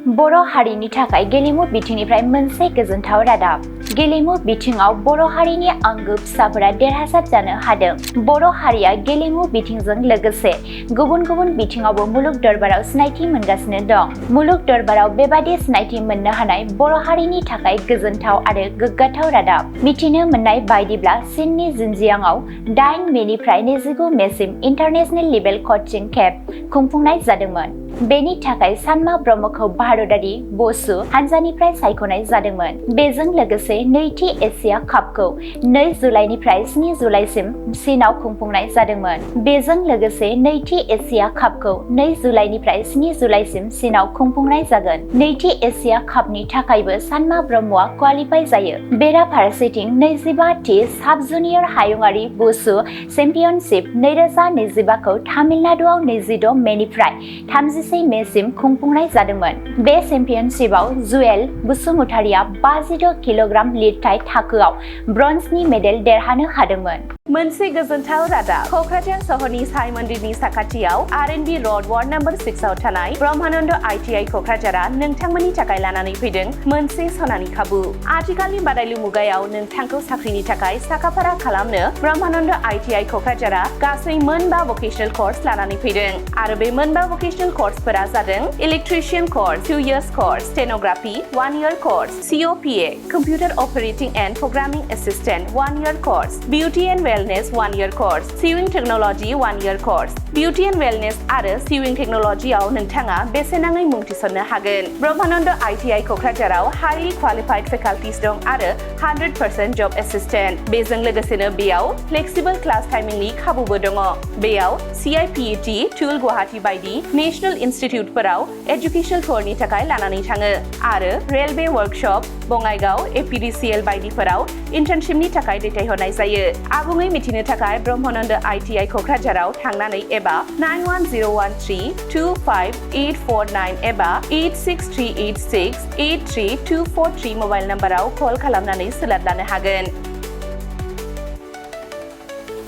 बर' हारिनि थाखाय गेलेमु बिथिंनिफ्राय मोनसे गोजोनथाव रादाब। गेलेमु बिथिङाव बर' हारिनि आंगो फिसाफोरा देरहासार जानो हादों। बर' हारिया गेलेमु बिथिंजों लोगोसे गुबुन गुबुन बिथिङावबो मुलुग दरबाराव सिनायथि मोनगासिनो दं। मुलुग दरबाराव बेबादि सिनायथि मोननो हानाय बर' हारिनि थाखाय गोजोनथाव आरो गोग्गाथाव रादाब। मिथिनो मोननाय बायदिब्ला चीननि जिनजियांआव 8 मेनिफ्राय 29 मेसिम इन्टारनेशनेल लेभेल कचिं केम्प खुंफुंनाय जादोंमोन। बेनि थाखाय सानमा ब्रह्मखौ भारतारि वुशु हानजानिफ्राय सायख'नाय जादोंमोन। बेजों लोगोसे नैथि एसिया कापखौ 2 जुलाइनिफ्राय 7 जुलाइसिम चीनआव खुंफुंनाय जादोंमोन। बेजों लोगोसे नैथि एसिया कापखौ 2 जुलाइनिफ्राय 7 जुलाइसिम चीनआव खुंफुंनाय जागोन। नैथि एसिया कापनि थाखायबो सानमा ब्रह्मआ क्वालिफाइ जायो। बेराफारसेथिं 25थि साब जुनियर हायुङारि वुशु चेम्पियनशिप 2025 खौ तामिलनाडुआव 26 मेनिफ्राय 31 मेसिम खुंफुंनाय जादोंमोन। बे चेम्पियनशिपआव जुएल बसुमतारिया 56 किल'ग्राम लिरथाय थाखोआव ब्रन्जनि मेडेल देरहानो हादोंमोन। मोनसे गोजोनथाव रादाब। क'क्राझार सहरनि साई मन्दिरनि साखाथियाव R&B र'ड वार्ड नम्बर 6 आव थानाय ब्रह्मानन्द ITI क'क्राझारा नोंथांमोननि थाखाय लानानै फैदों मोनसे सनानि खाबु। आथिखालनि बादायलु मुगायाव नोंथांखौ साख्रिनि थाखाय साखाफारा खालामनो ब्रह्मानन्द ITI क'क्राझारा गासै 5 भकेशनेल कर्स लानानै फैदों आरो बे 5 भकेशनेल कर्सफोरा जादों electrician course 2 years course, stenography 1 year course, COPA computer operating and programming assistant 1 year course, beauty and wellness 1 year course, sewing technology 1 year course. Beauty and wellness आरो सिविं टेक्न'लजियाव नोंथाङा बेसेन नाङै मुं थिसननो हागोन। ब्रह्मानन्द ITI क'क्राझाराव हाइलि क्वालिफाइड फेकाल्टिस दं आरो 100% जब एसिस्टेन्ट। बेजों लोगोसेनो बेयाव फ्लेक्सिबल क्लास टाइमिंनि खाबुबो दङ। बेयाव CIPET, टुल गुवाहाटी बायदि नेशनेल इनस्टिट्युटफोराव एजुकेशनेल टुरनि थाखाय लानानै थाङो आरो रेलवे वर्कशप, बङाइगाव, APDCL बायदिफोराव इन्टार्नशिपनि थाखाय दैथायहरनाय जायो। आबुङै मिथिनो थाखाय ब्रह्मानन्द ITI क'क्राझाराव थांनानै एबा 9101325849 एबा 86386832443 मबाइल नाम्बाराव कल खालामनानै सोलाद लानो हागोन।